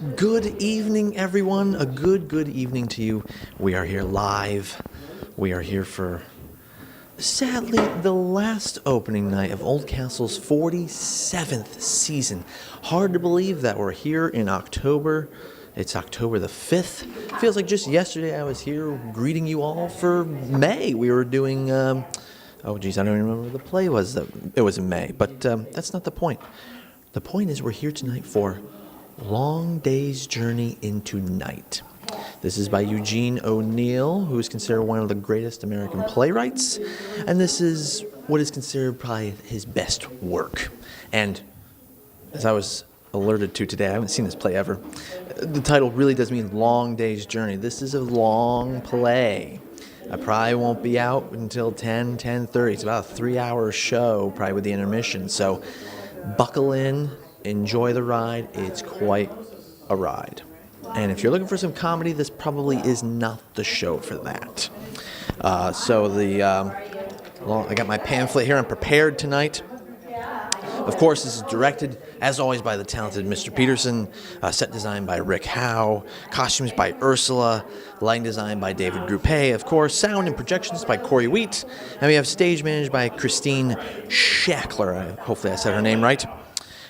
Good evening, everyone. A good evening to you. We are here live. We are here for, sadly, the last opening night of Oldcastle's 47th season. Hard to believe that we're here in October. It's October the 5th. Feels like just yesterday I was here greeting you all for May. We were doing, I don't even remember what the play was. It was in May, but that's not the point. The point is we're here tonight for Long Day's Journey into Night. This is by Eugene O'Neill, who is considered one of the greatest American playwrights, and this is what is considered probably his best work. And as I was alerted to today, I haven't seen this play ever, the title really does mean Long Day's Journey. This is a long play. I probably won't be out until 10:30. It's about a 3-hour show, probably with the intermission, so buckle in. Enjoy the ride. It's quite a ride. And if you're looking for some comedy, this probably is not the show for that. I got my pamphlet here. I'm prepared tonight. Of course, this is directed, as always, by the talented Mr. Peterson. Set design by Rick Howe. Costumes by Ursula. Lighting design by David Groupé. Of course, sound and projections by Corey Wheat. And we have stage managed by Christine Shackler. Hopefully I said her name right.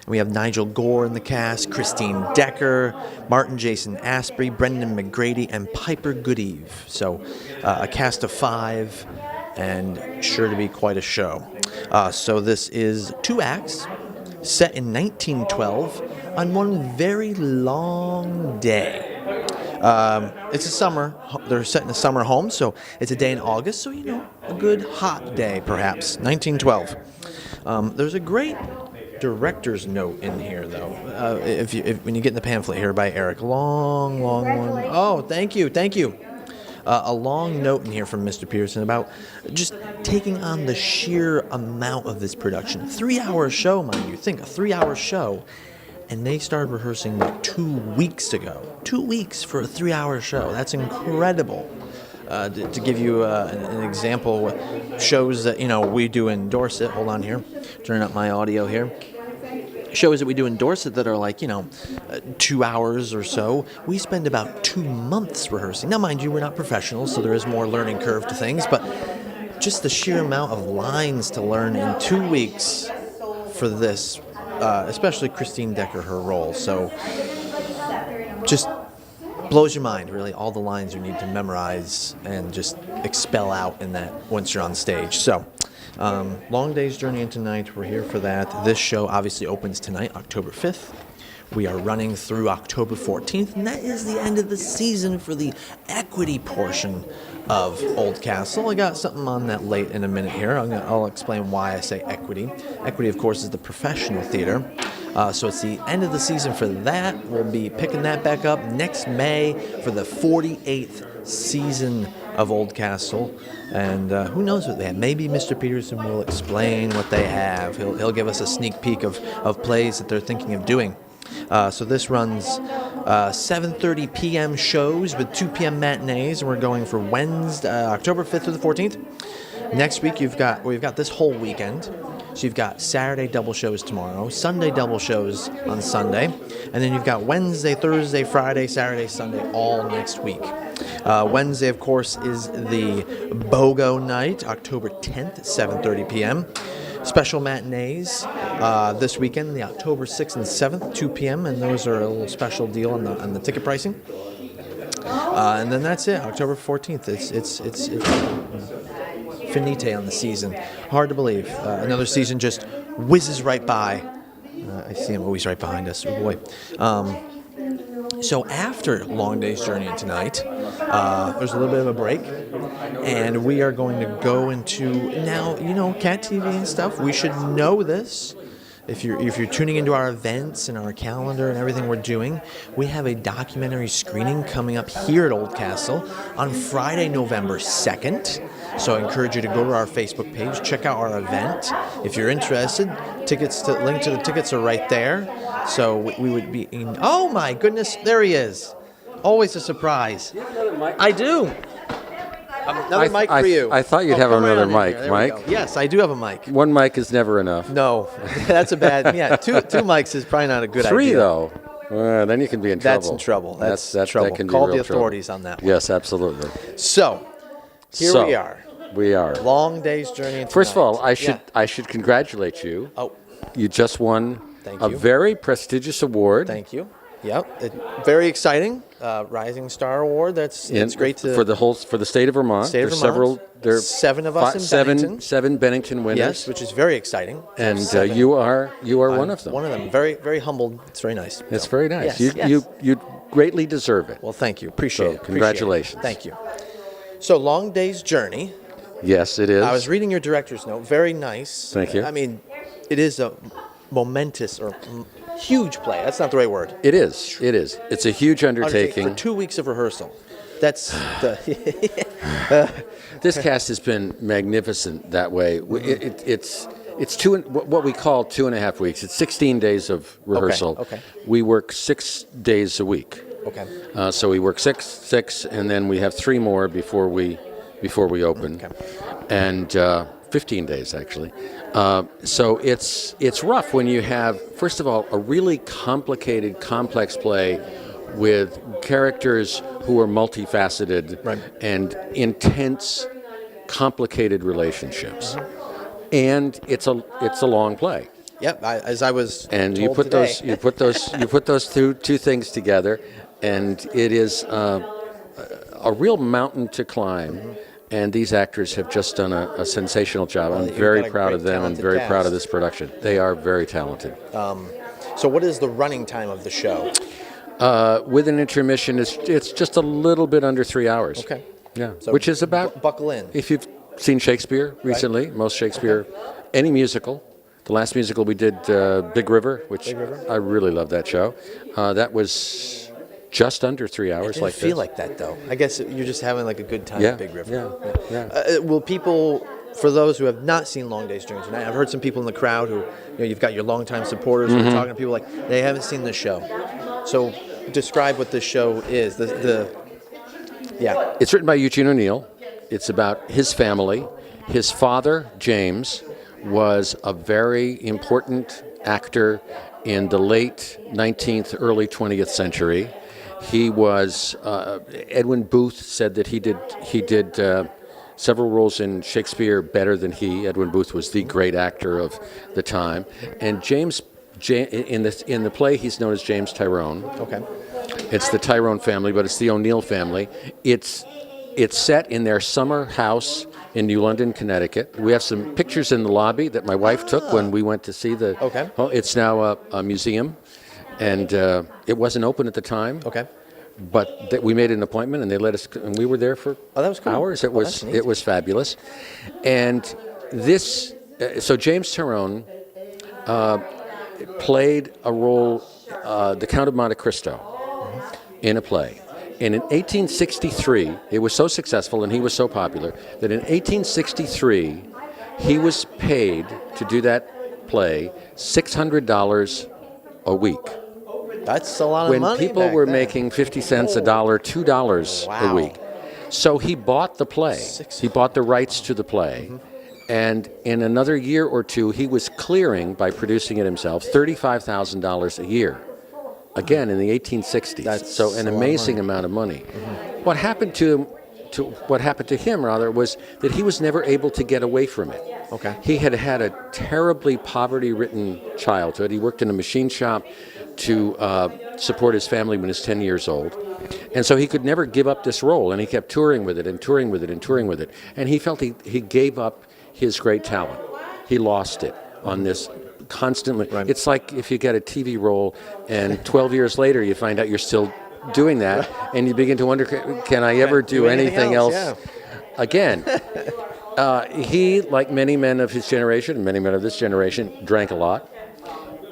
We have Nigel Gore in the cast, Christine Decker, Martin Jason Asprey, Brendan McGrady, and Piper Goodeve. So a cast of 5 and sure to be quite a show. So this is 2 acts set in 1912 on one very long day. It's a summer. They're set in a summer home, so it's a day in August. So, a good hot day, perhaps. 1912. There's a great director's note in here, though. When you get in the pamphlet here by Eric, long one. Oh, thank you. A long note in here from Mr. Pearson about just taking on the sheer amount of this production. 3-hour show, mind you. Think a 3-hour show, and they started rehearsing like 2 weeks ago. 2 weeks for a 3-hour show. That's incredible. To give you an example, shows that we do in Dorset. Hold on here, turn up my audio here. Shows that we do in Dorset that are like 2 hours or so. We spend about 2 months rehearsing. Now, mind you, we're not professionals, so there is more learning curve to things. But just the sheer amount of lines to learn in 2 weeks for this, especially Christine Decker, her role. So just blows your mind, really, all the lines you need to memorize and just expel out in that once you're on stage. So, Long Day's Journey into Night, we're here for that. This show obviously opens tonight, October 5th. We are running through October 14th, and that is the end of the season for the equity portion of Oldcastle. I got something on that late in a minute here. I'll explain why I say equity. Equity, of course, is the professional theater. So it's the end of the season for that. We'll be picking that back up next May for the 48th season of Oldcastle. And who knows what they have. Maybe Mr. Peterson will explain what they have. He'll give us a sneak peek of plays that they're thinking of doing. So this runs 7:30 p.m. shows with 2 p.m. matinees, and we're going for Wednesday, October 5th through the 14th. Next week we've got this whole weekend. So you've got Saturday double shows tomorrow, Sunday double shows on Sunday, and then you've got Wednesday, Thursday, Friday, Saturday, Sunday, all next week. Wednesday, of course, is the BOGO night, October 10th, 7:30 p.m. Special matinees this weekend, the October 6th and 7th, 2 p.m., and those are a little special deal on the ticket pricing. And then that's it, October 14th. It's finite on the season. Hard to believe. Another season just whizzes right by. I see him always right behind us. Oh boy. So after Long Day's Journey into Night, there's a little bit of a break, and we are going to go into now. Cat TV and stuff. We should know this. If you're tuning into our events and our calendar and everything we're doing, we have a documentary screening coming up here at Oldcastle on Friday, November 2nd. So I encourage you to go to our Facebook page, check out our event. If you're interested, link to the tickets are right there. So we would be in. Oh my goodness, there he is! Always a surprise. You have another mic? I do. Another mic for you. I thought you'd have another mic, Mike. Yes, I do have a mic. One mic is never enough. No, that's a bad. Yeah, two mics is probably not a good idea. 3 though. Then you can be in trouble. That's in trouble. That's trouble. trouble. That can be Call real the authorities trouble. on that one. Yes, absolutely. So, here we are. We are. Long day's journey into First of all, night. I should congratulate you. Oh, You just won Thank a you. very prestigious award. thank you. Yep. Very exciting. Rising Star Award. It's great to for the state of Vermont. State of There's Vermont. several. There are 7 of us in Bennington. Seven Bennington winners. Yes, which is very exciting. And Seven. you are one of them. One of them. Very, very humbled. It's very nice. It's So, very nice. yes. You greatly deserve it. Well, thank you. Appreciate it. Appreciate it. Congratulations. Thank you. So, long day's journey. Yes, it is. I was reading your director's note. Very nice. Thank you. I mean, it is a momentous or huge play. That's not the right word. It is. It is. It's a huge undertaking. For 2 weeks of rehearsal. That's the. This cast has been magnificent that way. It's what we call 2.5 weeks. It's 16 days of rehearsal. Okay. We work 6 days a week. Okay. So we work six, and then we have 3 more before we open, and 15 days actually. So it's rough when you have, first of all, a really complicated, complex play with characters who are multifaceted and intense, complicated relationships, and it's a long play. Yep. As I was. And told today. you put those two things together, and it is a real mountain to climb. And these actors have just done a sensational job. I'm very proud of them and very proud of this production. They are very talented. So, what is the running time of the show? With an intermission, it's just a little bit under 3 hours. Okay. Yeah. So Which is about. Buckle in. If you've seen Shakespeare recently, most Shakespeare, any musical. The last musical we did, Big River, which I really love that show. That was just under 3 hours. It didn't feel like that, though. I guess you're just having like a good time at Big River. Yeah. Will people, for those who have not seen Long Day's Journey Tonight, I've heard some people in the crowd who, you've got your longtime supporters who are talking to people like they haven't seen the show. So describe what this show is. It's written by Eugene O'Neill. It's about his family. His father, James, was a very important actor in the late 19th, early 20th century. He was Edwin Booth said that he did several roles in Shakespeare better than he. Edwin Booth was the great actor of the time, and James in the play he's known as James Tyrone. Okay. It's the Tyrone family, but it's the O'Neill family. It's set in their summer house in New London, Connecticut. We have some pictures in the lobby that my wife took when we went to see the. Okay. Oh, it's now a museum. And it wasn't open at the time. Okay. But we made an appointment, and they let us, and we were there for that was cool. hours. That's neat. It was fabulous. And this, so James Tyrone played a role, the Count of Monte Cristo, in a play. And in 1863, it was so successful and he was so popular that in 1863, he was paid to do that play $600 a week. That's a lot of money. When people were making 50 cents a dollar, $2 a week. So he bought the play. He bought the rights to the play. And in another year or two, he was clearing, by producing it himself, $35,000 a year. Again, in the 1860s. That's so an amazing amount of money. What happened to him was that he was never able to get away from it. Okay. He had had a terribly poverty-ridden childhood. He worked in a machine shop to support his family when he was 10 years old. And so he could never give up this role, and he kept touring with it and touring with it and touring with it. And he felt he gave up his great talent. He lost it on this constantly. Right. It's like if you get a TV role and 12 years later you find out you're still doing that, and you begin to wonder, can I ever do anything else again? He, like many men of his generation, and many men of this generation, drank a lot.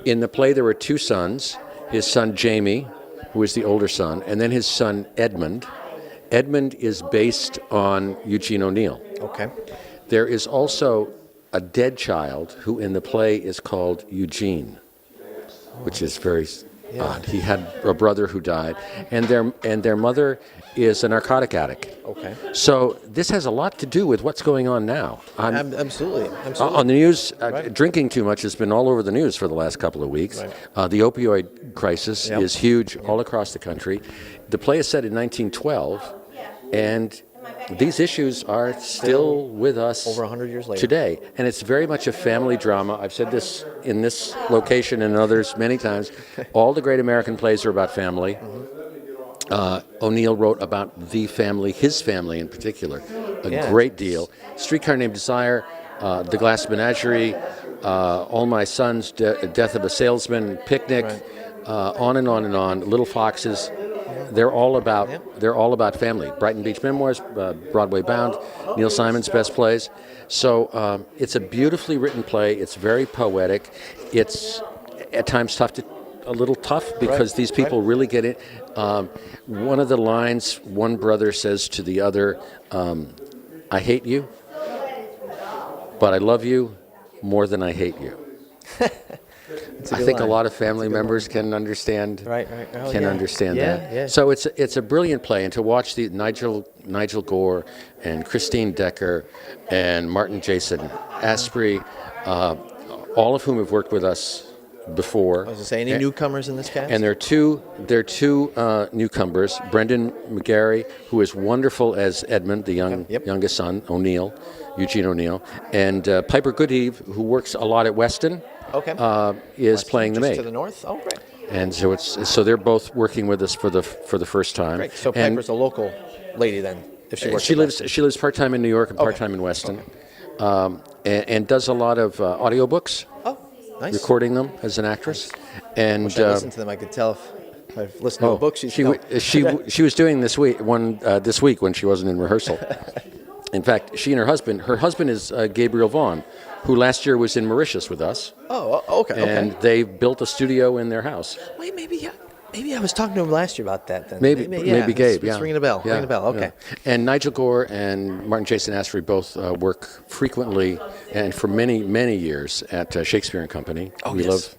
In the play, there were 2 sons. His son, Jamie, who is the older son, and then his son, Edmund. Edmund is based on Eugene O'Neill. Okay. There is also a dead child who in the play is called Eugene, which is very Yeah. He had a brother who died, and their mother is a narcotic addict. Okay. So this has a lot to do with what's going on now. Absolutely. On the news, Right. drinking too much has been all over the news for the last couple of weeks. Right. The opioid crisis Yep. is huge all across the country. The play is set in 1912, and these issues are still with us Over 100 years later. today. And it's very much a family drama. I've said this in this location and others many times. All the great American plays are about family. O'Neill wrote about the family, his family in particular, a great deal. Streetcar Named Desire, The Glass Menagerie, All My Sons, Death of a Salesman, Picnic, on and on and on. Little Foxes. They're all about family. Brighton Beach Memoirs, Broadway Bound, Neil Simon's best plays. So it's a beautifully written play. It's very poetic. It's at times a little tough because these people really get it. One of the lines one brother says to the other, I hate you, but I love you more than I hate you. I think a lot of family members can understand understand that. Yeah. So it's a brilliant play, and to watch the Nigel Gore and Christine Decker and Martin Jason Asprey, all of whom have worked with us before. I was going to say, any newcomers in this cast? And there are two newcomers, Brendan McGarry, who is wonderful as Edmund, the youngest son, Eugene O'Neill, and Piper Goodeve, who works a lot at Weston, is playing the maid. To the north? Oh, great. And so they're both working with us for the first time. Great. So Piper's a local lady then, if she works. She lives part-time in New York and part-time in Weston, and does a lot of audiobooks. Oh, nice. Recording them as an actress. And Wish I listened to them. I could tell if I've listened to a book she was doing this week when she wasn't in rehearsal. In fact, she and her husband is Gabriel Vaughn, who last year was in Mauritius with us. Oh, okay. And they built a studio in their house. Wait, maybe I was talking to him last year about that. Then Maybe Gabe. It's ringing a bell. Yeah, ringing a bell. Okay. Yeah. And Nigel Gore and Martin Jason Asprey both work frequently and for many years at Shakespeare and Company. We love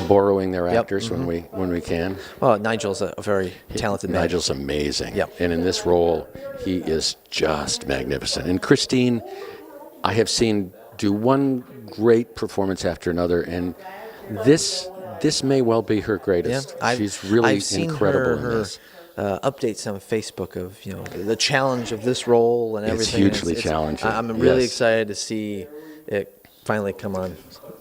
borrowing their actors when we can. Well, Nigel's a very talented man. Nigel's amazing. Yep. And in this role, he is just magnificent. And Christine, I have seen do one great performance after another, and this may well be her greatest. She's really incredible in this. Updates on Facebook of the challenge of this role and everything. It's hugely challenging. I'm really excited to see it finally come on.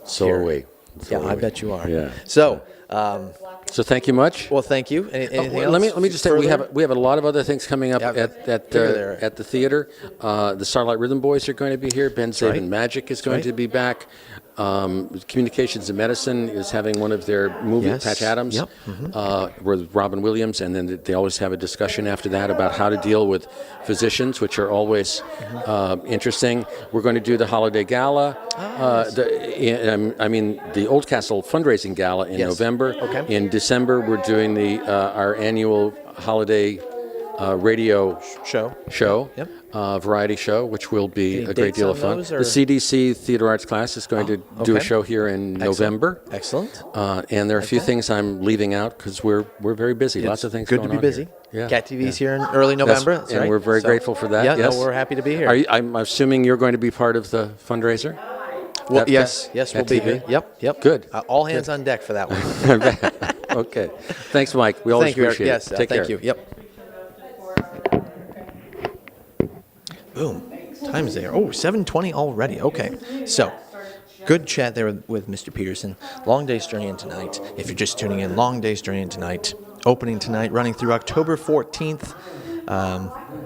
So are we. I bet you are. Yeah. So thank you much. Well, thank you. Anything else? Let me just say we have a lot of other things coming up at there. the theater. The Starlight Rhythm Boys are going to be here. Ben Zabin Magic is going to be back. Communications and Medicine is having one of their movies, Patch Adams, with Robin Williams, and then they always have a discussion after that about how to deal with physicians, which are always interesting. We're going to do the Holiday Gala, the Oldcastle fundraising gala in November. Okay. In December, we're doing our annual holiday radio show. Variety show, which will be a great deal of fun. The CDC Theater Arts class is going to do a show here in November. Excellent. And there are a few things I'm leaving out because we're very busy. Lots of things going on. Good to be busy. Here. Cat TV's here in early November. That's and we're very grateful for that. Yeah, we're happy to be here. I'm assuming you're going to be part of the fundraiser? Well, yes, we'll be here. Yep. Good. All hands on deck for that one. Okay. Thanks, Mike. We always appreciate it. Yes, Take care. Thank you. Yep. Boom. Time is there. 7:20 already. Okay. So, good chat there with Mr. Peterson. Long Day's Journey in tonight. If you're just tuning in, Long Day's Journey in tonight. Opening tonight, running through October 14th.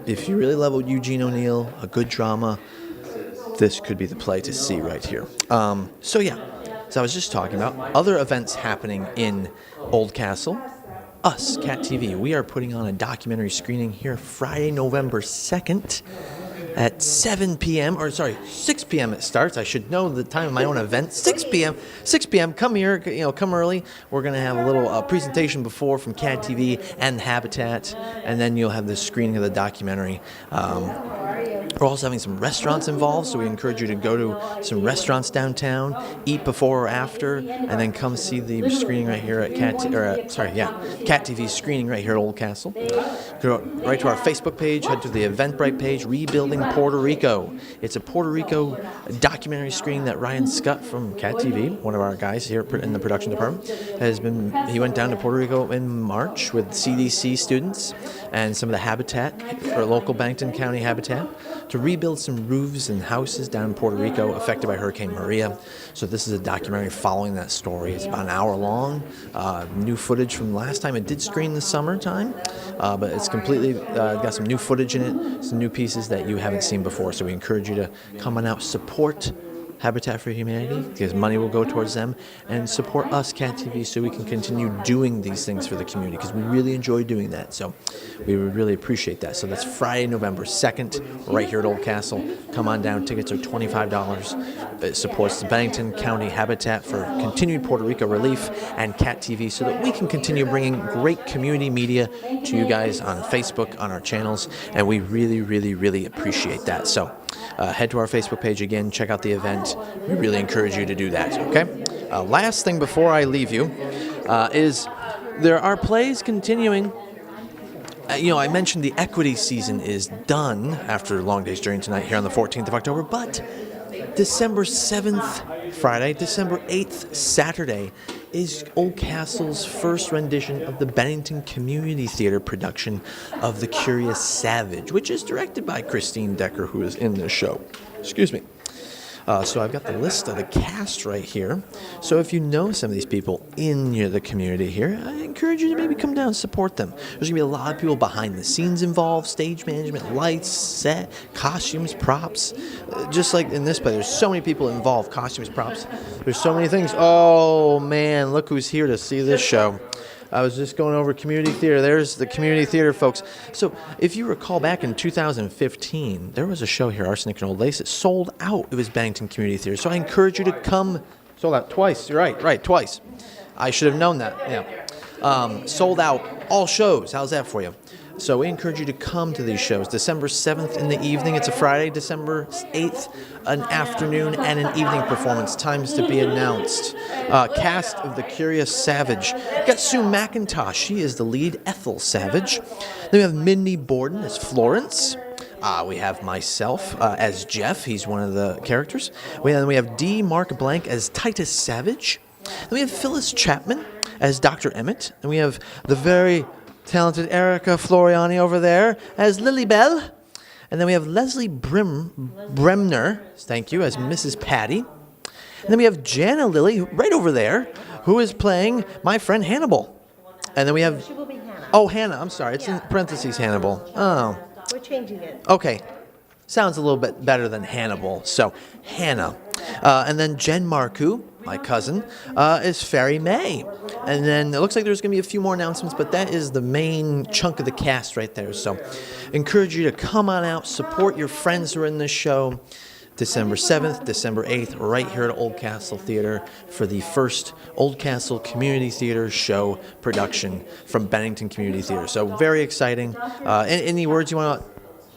If you really love Eugene O'Neill, a good drama, this could be the play to see right here. So I was just talking about other events happening in Oldcastle. Us, Cat TV, we are putting on a documentary screening here Friday, November 2nd at 7 p.m. 6 p.m. it starts. I should know the time of my own event. 6 p.m. 6 p.m. Come here, come early. We're going to have a little presentation before from Cat TV and Habitat, and then you'll have the screening of the documentary. We're also having some restaurants involved, so we encourage you to go to some restaurants downtown, eat before or after, and then come see the screening right here at Cat TV screening right here at Oldcastle. Go right to our Facebook page, head to the Eventbrite page, Rebuilding Puerto Rico. It's a Puerto Rico documentary screening that Ryan Scott from Cat TV, one of our guys here in the production department, he went down to Puerto Rico in March with CDC students and some of the Habitat, or local Bennington County Habitat, to rebuild some roofs and houses down in Puerto Rico affected by Hurricane Maria. So this is a documentary following that story. It's about an hour long. New footage from last time. It did screen in the summertime, but it's completely got some new footage in it, some new pieces that you haven't seen before. So we encourage you to come on out, support Habitat for Humanity, because money will go towards them, and support us, Cat TV, so we can continue doing these things for the community, because we really enjoy doing that. So we would really appreciate that. So that's Friday, November 2nd, right here at Oldcastle. Come on down. Tickets are $25. It supports the Bennington County Habitat for continued Puerto Rico relief and Cat TV, so that we can continue bringing great community media to you guys on Facebook, on our channels, and we really, really, really appreciate that. So head to our Facebook page again, check out the event. We really encourage you to do that, okay? Last thing before I leave you is there are plays continuing. I mentioned the equity season is done after Long Day's Journey tonight here on the 14th of October, but December 7th, Friday, December 8th, Saturday, is Oldcastle's first rendition of the Bennington Community Theater production of The Curious Savage, which is directed by Christine Decker, who is in this show. Excuse me. So I've got the list of the cast right here. So if you know some of these people in the community here, I encourage you to maybe come down and support them. There's going to be a lot of people behind the scenes involved, stage management, lights, set, costumes, props. Just like in this play, there's so many people involved, costumes, props. There's so many things. Oh, man, look who's here to see this show. I was just going over community theater. There's the community theater folks. So if you recall back in 2015, there was a show here, Arsenic and Old Lace. It sold out. It was Bennington Community Theater. So I encourage you to come. Sold out twice. You're right, twice. I should have known that. Yeah. Sold out all shows. How's that for you? So we encourage you to come to these shows. December 7th in the evening, it's a Friday. December 8th, an afternoon and an evening performance. Times to be announced. Cast of The Curious Savage. We've got Sue McIntosh. She is the lead, Ethel Savage. Then we have Mindy Borden as Florence. We have myself as Jeff. He's one of the characters. Then we have D. Mark Blank as Titus Savage. Then we have Phyllis Chapman as Dr. Emmett. And we have the very talented Erica Floriani over there as Lily Bell. And then we have Leslie Bremner, thank you, as Mrs. Patty. And then we have Jana Lilly right over there, who is playing my friend Hannibal. And then we have... She will be Hannah. Oh, Hannah, I'm sorry. It's in parentheses, Hannibal. Oh. We're changing it. Okay. Sounds a little bit better than Hannibal. So, Hannah. And then Jen Marcoux, my cousin, is Fairy May. And then it looks like there's going to be a few more announcements, but that is the main chunk of the cast right there. So encourage you to come on out, support your friends who are in this show. December 7th, December 8th, right here at Oldcastle Theater for the first Oldcastle Community Theater show production from Bennington Community Theater. So very exciting. Any words you want to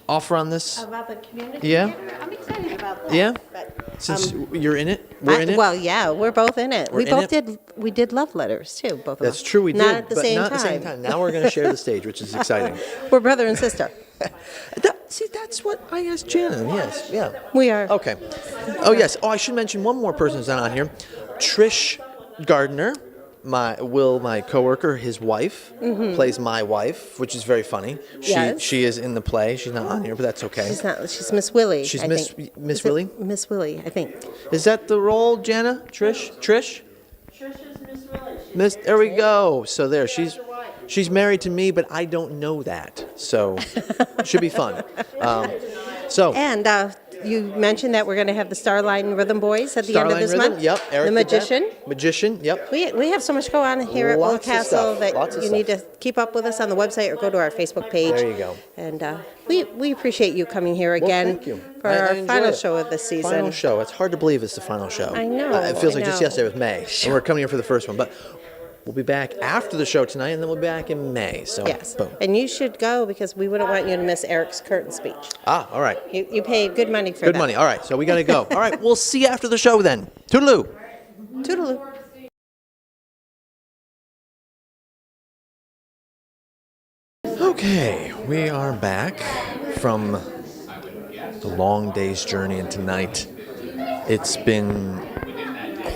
offer on this? About the community Yeah? theater? I'm excited about that. Yeah? But, Since you're in it, we're in it. Well, yeah, we're both in it. We're We in both it? we did love letters too, both of us. That's true, we did, Not at the but same not time. at the same time. Now we're going to share the stage, which is exciting. We're brother and sister. See, that's what I asked Shannon. Yes, yeah. We are. Okay. Oh, yes. Oh, I should mention one more person who's not on here. Trish Gardner, my coworker, his wife, plays my wife, which is very funny. Yes. She is in the play. She's not on here, but that's okay. She's not. She's Miss Willie. She's I Miss- think. Miss Is it Willie? Miss Willie, I think. Is that the role, Jana? Trish? Trish is Miss Willis. There we go. So there, she's married to me, but I don't know that. So should be fun. And you mentioned that we're going to have the Starline Rhythm Boys at the end of Starline this Rhythm, month. yep. Eric The did that. Magician. Magician, yep. We have so much going on here at Lots of Oldcastle stuff, that lots of you stuff. need to keep up with us on the website or go to our Facebook page. There you go. And we appreciate you coming here again Thank you. for I our enjoy final it. show of the season. Final show. It's hard to believe it's the final show. I know, It feels I like just know. yesterday with May, and we're coming here for the first one. But we'll be back after the show tonight, and then we'll be back in May. So, Yes. boom. And you should go because we wouldn't want you to miss Eric's curtain speech. All right. You pay good money for Good that. money. All right, so we got to go. All right, we'll see you after the show then. Toodaloo. Toodaloo. Okay, we are back from the long day's journey, and tonight it's been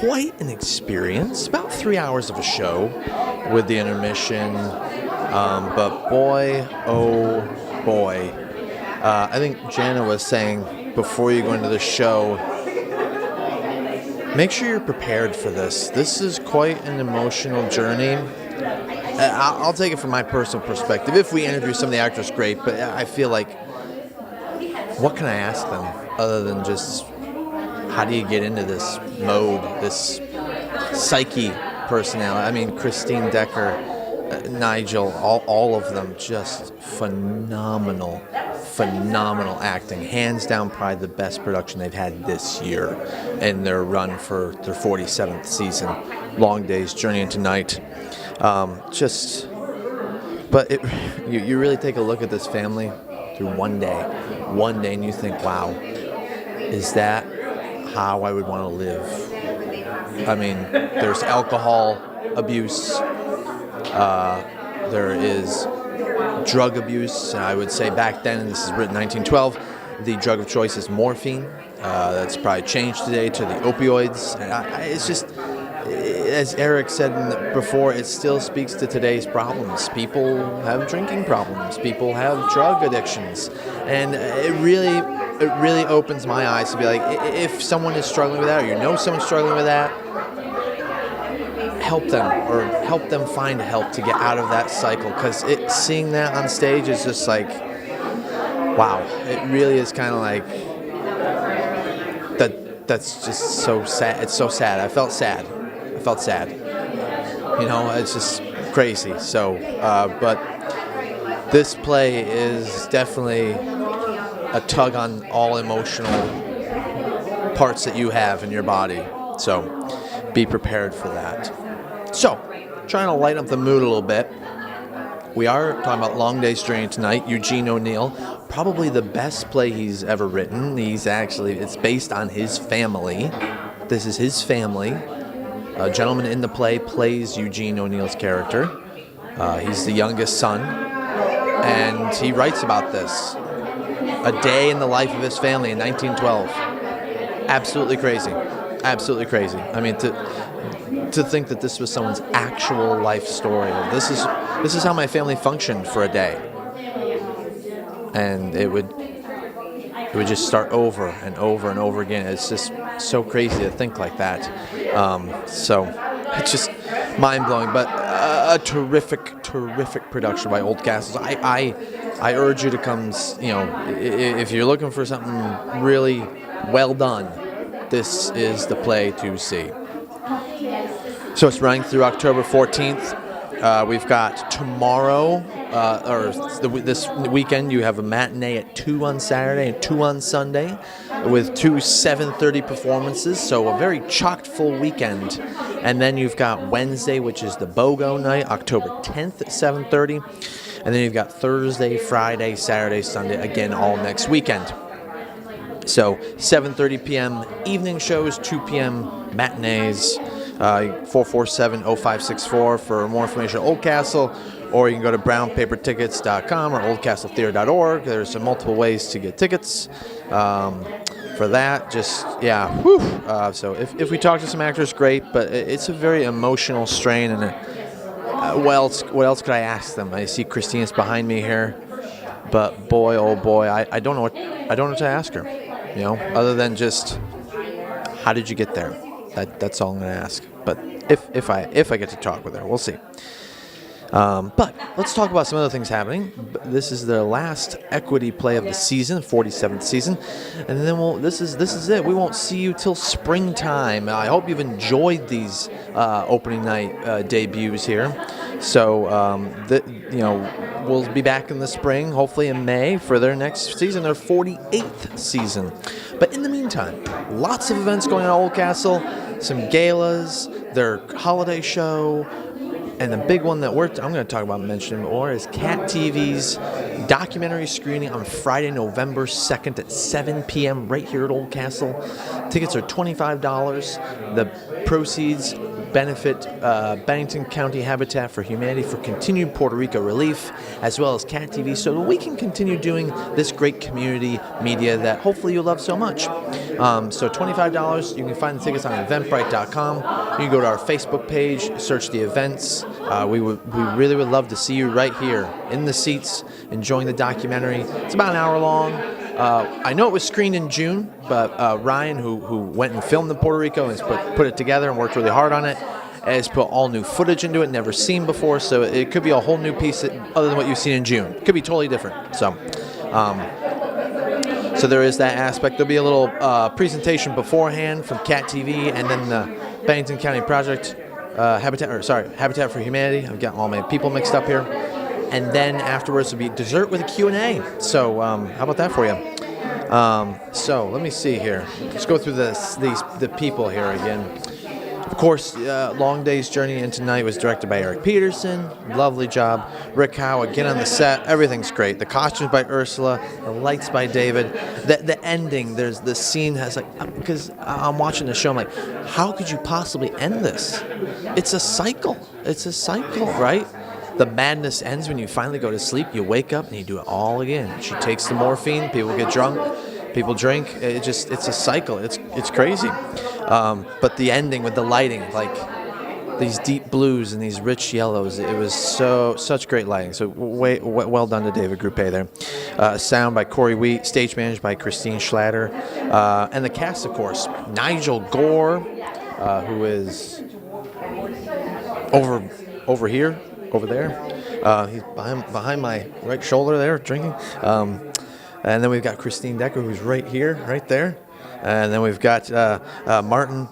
quite an experience. About 3 hours of a show with the intermission, but boy, oh boy. I think Jana was saying before you go into the show, make sure you're prepared for this. This is quite an emotional journey. I'll take it from my personal perspective. If we interview some of the actors, great, but I feel like, what can I ask them other than just, how do you get into this mode, this psyche personality? I mean, Christine Decker, Nigel, all of them, just phenomenal acting. Hands down, probably the best production they've had this year in their run for their 47th season. Long Day's Journey into Night. But you really take a look at this family through one day, and you think, wow, is that how I would want to live? I mean, there's alcohol abuse, there is drug abuse. I would say back then, and this is written 1912, the drug of choice is morphine. That's probably changed today to the opioids. It's just, as Eric said before, it still speaks to today's problems. People have drinking problems. People have drug addictions. And it really opens my eyes to be like, if someone is struggling with that, or you know someone's struggling with that, help them, or help them find help to get out of that cycle. Because seeing that on stage is just like, wow. It really is kind of like, that's just so sad. It's so sad. I felt sad. You know, it's just crazy. So, but this play is definitely a tug on all emotional parts that you have in your body. So, be prepared for that. So, trying to lighten up the mood a little bit. We are talking about Long Day's Journey tonight. Eugene O'Neill, probably the best play he's ever written. It's based on his family. This is his family. A gentleman in the play plays Eugene O'Neill's character. He's the youngest son, and he writes about this. A day in the life of his family in 1912. Absolutely crazy. I mean, to think that this was someone's actual life story. This is how my family functioned for a day, and it would just start over and over and over again. It's just so crazy to think like that. So it's just mind-blowing, but a terrific production by Oldcastle. I urge you to come, if you're looking for something really well done, this is the play to see. So it's running through October 14th. We've got tomorrow, this weekend, you have a matinee at 2 on Saturday and 2 on Sunday with two 7:30 performances, so a very chock-full weekend. And then you've got Wednesday, which is the BOGO night, October 10th at 7:30. And then you've got Thursday, Friday, Saturday, Sunday, again, all next weekend. So 7:30 p.m. evening shows, 2 p.m. matinees. 447-0564 for more information at Oldcastle, or you can go to brownpapertickets.com or oldcastletheater.org. There's multiple ways to get tickets for that. So if we talk to some actors, great, but it's a very emotional strain, and what else could I ask them? I see Christina's behind me here, but boy, oh boy, I don't know what to ask her, other than just, how did you get there? That's all I'm going to ask. But if I get to talk with her, we'll see. But let's talk about some other things happening. This is the last equity play of the season, 47th season, and then this is it. We won't see you till springtime. I hope you've enjoyed these opening night debuts here. So we'll be back in the spring, hopefully in May, for their next season, their 48th season. But in the meantime, lots of events going on at Oldcastle, some galas, their holiday show, And the big one that I'm going to talk about mentioning more is Cat TV's documentary screening on Friday, November 2nd at 7 p.m. right here at Oldcastle. Tickets are $25. The proceeds benefit Bennington County Habitat for Humanity for continued Puerto Rico relief, as well as Cat TV, so that we can continue doing this great community media that hopefully you love so much. So $25. You can find the tickets on Eventbrite.com. You can go to our Facebook page, search the events. We really would love to see you right here in the seats, enjoying the documentary. It's about an hour long. I know it was screened in June, but Ryan, who went and filmed in Puerto Rico and has put it together and worked really hard on it, has put all new footage into it, never seen before, so it could be a whole new piece other than what you've seen in June. It could be totally different. So there is that aspect. There'll be a little presentation beforehand from Cat TV, and then the Bennington County Project, Habitat for Humanity. I've got all my people mixed up here. And then afterwards will be dessert with a Q&A. So how about that for you? So let me see here. Let's go through the people here again. Of course, Long Day's Journey into Night was directed by Eric Peterson. Lovely job. Rick Howe again on the set. Everything's great. The costumes by Ursula. The lights by David. The ending, there's the scene has because I'm watching the show, I'm like, how could you possibly end this? It's a cycle. It's a cycle, right? The madness ends when you finally go to sleep. You wake up and you do it all again. She takes the morphine. People get drunk. People drink. It's a cycle. It's crazy. But the ending with the lighting, like these deep blues and these rich yellows, it was such great lighting. So well done to David Gruppe there. Sound by Corey Wheat. Stage managed by Christine Schlatter. And the cast, of course, Nigel Gore, who is over here. Over there, he's behind my right shoulder there, drinking. And then we've got Christine Decker, who's right here, right there. And then we've got Martin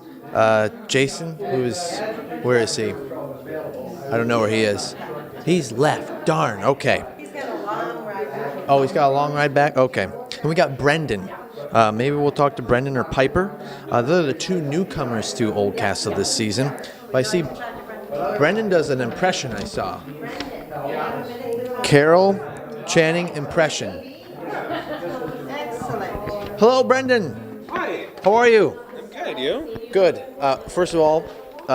Jason, where is he? I don't know where he is. He's left. Darn. Okay. He's got a long ride back. Oh, he's got a long ride back? Okay. And we got Brendan. Maybe we'll talk to Brendan or Piper. They're the two newcomers to Oldcastle this season. But I see Brendan does an impression I saw. Carol Channing impression. Excellent. Hello, Brendan. Hi, How are you? I'm good. You? Good. First of all,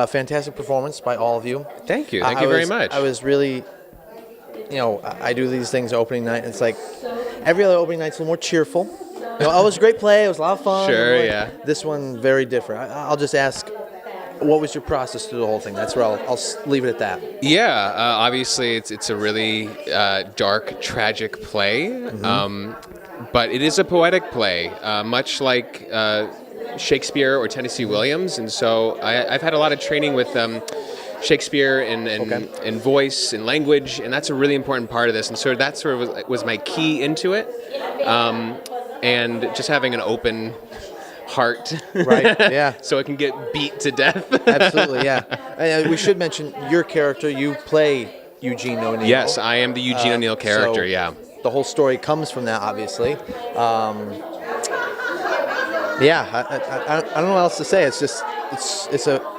fantastic performance by all of you. Thank you. Thank you very much. I was really, I do these things opening night, and it's like every other opening night's a little more cheerful. It was a great play. It was a lot of fun. Sure, yeah. This one, very different. I'll just ask, what was your process through the whole thing? That's where I'll leave it at that. Yeah, obviously it's a really dark, tragic play, but it is a poetic play, much like Shakespeare or Tennessee Williams, and so I've had a lot of training with Shakespeare and voice and language, and that's a really important part of this, and so that sort of was my key into it, and just having an open heart, Right, yeah. so it can get beat to death. Absolutely, yeah. And we should mention your character. You play Eugene O'Neill. Yes, I am the Eugene O'Neill character, so yeah. The whole story comes from that, obviously. I don't know what else to say. It's just,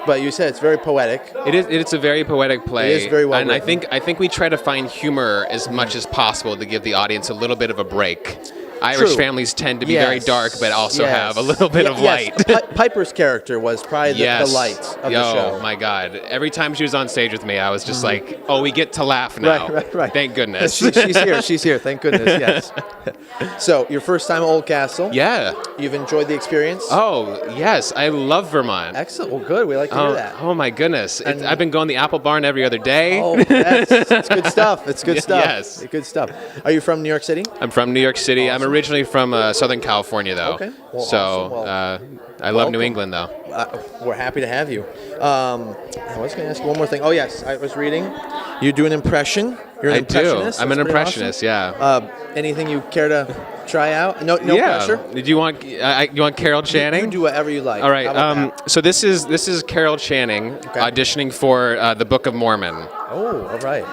but you said it's very poetic. It's a very poetic play. It is very well and written. I think we try to find humor as much as possible to give the audience a little bit of a break. Irish True. families tend to be Yes. very dark, but also Yes. have a little bit of light. Yes. Piper's character was probably the light of the show. Oh my God! Every time she was on stage with me, I was just like, "Oh, we get to laugh now." Right. Thank goodness. She's here. She's here. Thank goodness. Yes. So your first time at Oldcastle. Yeah. You've enjoyed the experience. Oh yes, I love Vermont. Excellent. Well, good. We like to hear that. Oh my goodness! I've been going to the Apple Barn every other day. Oh, it's good stuff. It's good stuff. Yes. Good stuff. Are you from New York City? I'm from New York City. Awesome. I'm originally from Southern California, though. Okay. Well, so awesome. Well, I love New welcome. England, though. We're happy to have you. I was going to ask you one more thing. Oh, yes. I was reading. You do an impression. You're an I do. impressionist. I'm an That's pretty impressionist. awesome. Yeah. Anything you care to try out? No yeah. pressure. Did you want Carol Channing? You can do whatever you like. All right. How about that? So this is Carol Channing auditioning for the Book of Mormon. Oh, all right.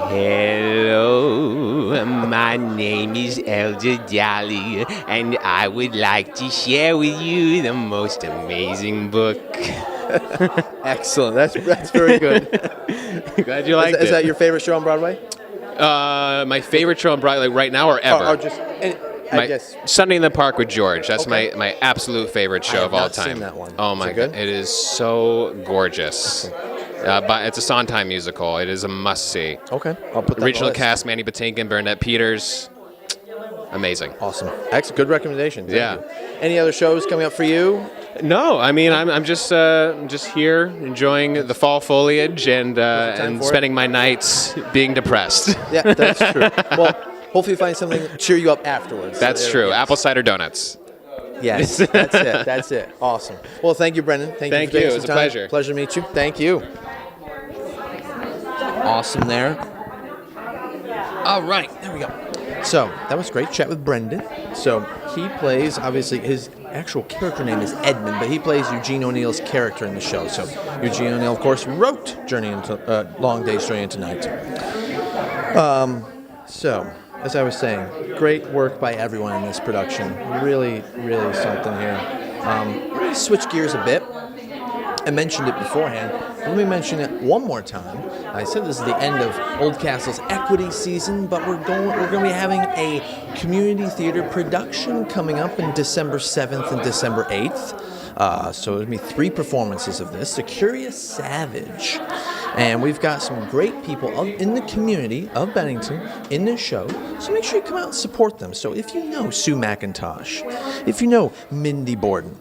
Hello, my name is Elder Dolly, and I would like to share with you the most amazing book. Excellent. That's very good. Glad you liked Is that it. your favorite show on Broadway? My favorite show on Broadway, like right now or ever? Or just, I guess. Sunday in the Park with George. That's Okay. my absolute favorite show have of all not time. seen that one. Oh Is my it good? god, it is so gorgeous. But it's a Sondheim musical. It is a must see. Okay. I'll put that Original on the list. cast: Mandy Patinkin, Burnett Peters. Amazing. Awesome. Excellent. Good recommendation. Thank Yeah. you. Any other shows coming up for you? No, I mean I'm just here enjoying the fall foliage and time for it. spending my nights being depressed. Yeah, that's true. Well, hopefully you find something to cheer you up afterwards. That's So true. yes. Apple cider donuts. Yes, that's it. That's it. Awesome. Well, thank you, Brendan. Thank Thank you. For you. taking It was some a time. pleasure. Pleasure to meet you. Thank you. Awesome there. All right, there we go. So that was great. Chat with Brendan. So he plays, obviously, his actual character name is Edmund, but he plays Eugene O'Neill's character in the show. So Eugene O'Neill, of course, wrote Long Day's Journey into Night. So, as I was saying, great work by everyone in this production. Really, really something here. Let me switch gears a bit. I mentioned it beforehand. Let me mention it one more time. I said this is the end of Oldcastle's equity season, but we're going to be having a community theater production coming up in December 7th and December 8th. So there'll be 3 performances of this. The Curious Savage. And we've got some great people in the community of Bennington in this show. So make sure you come out and support them. So if you know Sue McIntosh, if you know Mindy Borden,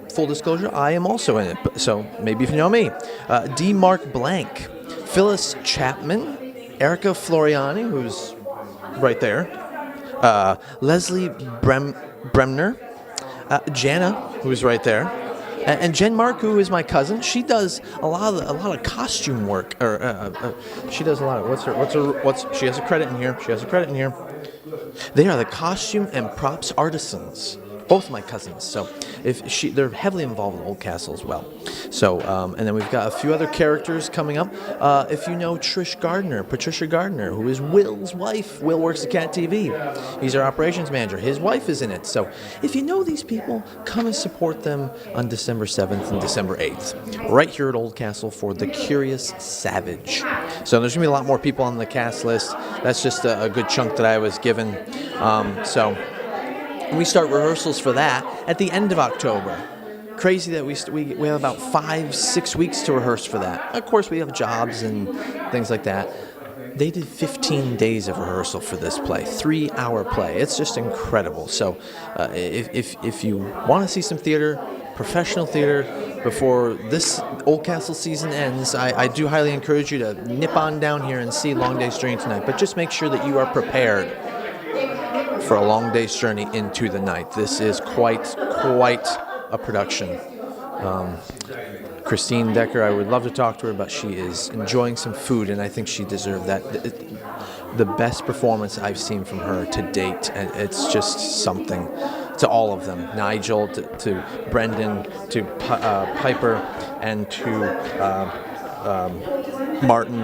full disclosure, I am also in it. So maybe if you know me, D. Mark Blank, Phyllis Chapman, Erica Floriani, who's right there, Leslie Bremner, Jana, who's right there, and Jen Mark, who is my cousin. She does a lot of costume work, she does a lot of she has a credit in here. They are the costume and props artisans. Both my cousins, so they're heavily involved with Oldcastle as well. So, and then we've got a few other characters coming up. If you know Patricia Gardner, who is Will's wife. Will works at Cat TV. He's our operations manager. His wife is in it. So, if you know these people, come and support them on December 7th and December 8th, right here at Oldcastle for The Curious Savage. So, there's gonna be a lot more people on the cast list. That's just a good chunk that I was given. We start rehearsals for that at the end of October. Crazy that we have about 5-6 weeks to rehearse for that. Of course, we have jobs and things like that. They did 15 days of rehearsal for this play, 3-hour play. It's just incredible. So if you want to see some theater, professional theater, before this Oldcastle season ends, I do highly encourage you to nip on down here and see Long Day's Journey tonight. But just make sure that you are prepared for a long day's journey into the night. This is quite a production. Christine Decker, I would love to talk to her, but she is enjoying some food, and I think she deserved that. The best performance I've seen from her to date, and it's just something. To all of them, Nigel, to Brendan, to Piper, and to Martin.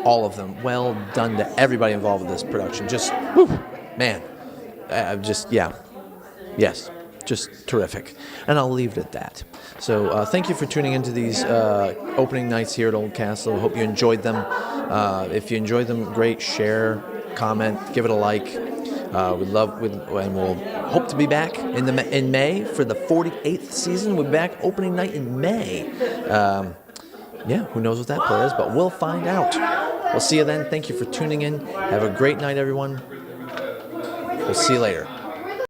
All of them. Well done to everybody involved with this production. Just, whew, man. Yes. Just terrific. And I'll leave it at that. So thank you for tuning into these opening nights here at Oldcastle. Hope you enjoyed them. If you enjoyed them, great. Share, comment, give it a like. And we'll hope to be back in May for the 48th season. We'll be back opening night in May. Who knows what that play is, but we'll find out. We'll see you then. Thank you for tuning in. Have a great night, everyone. We'll see you later.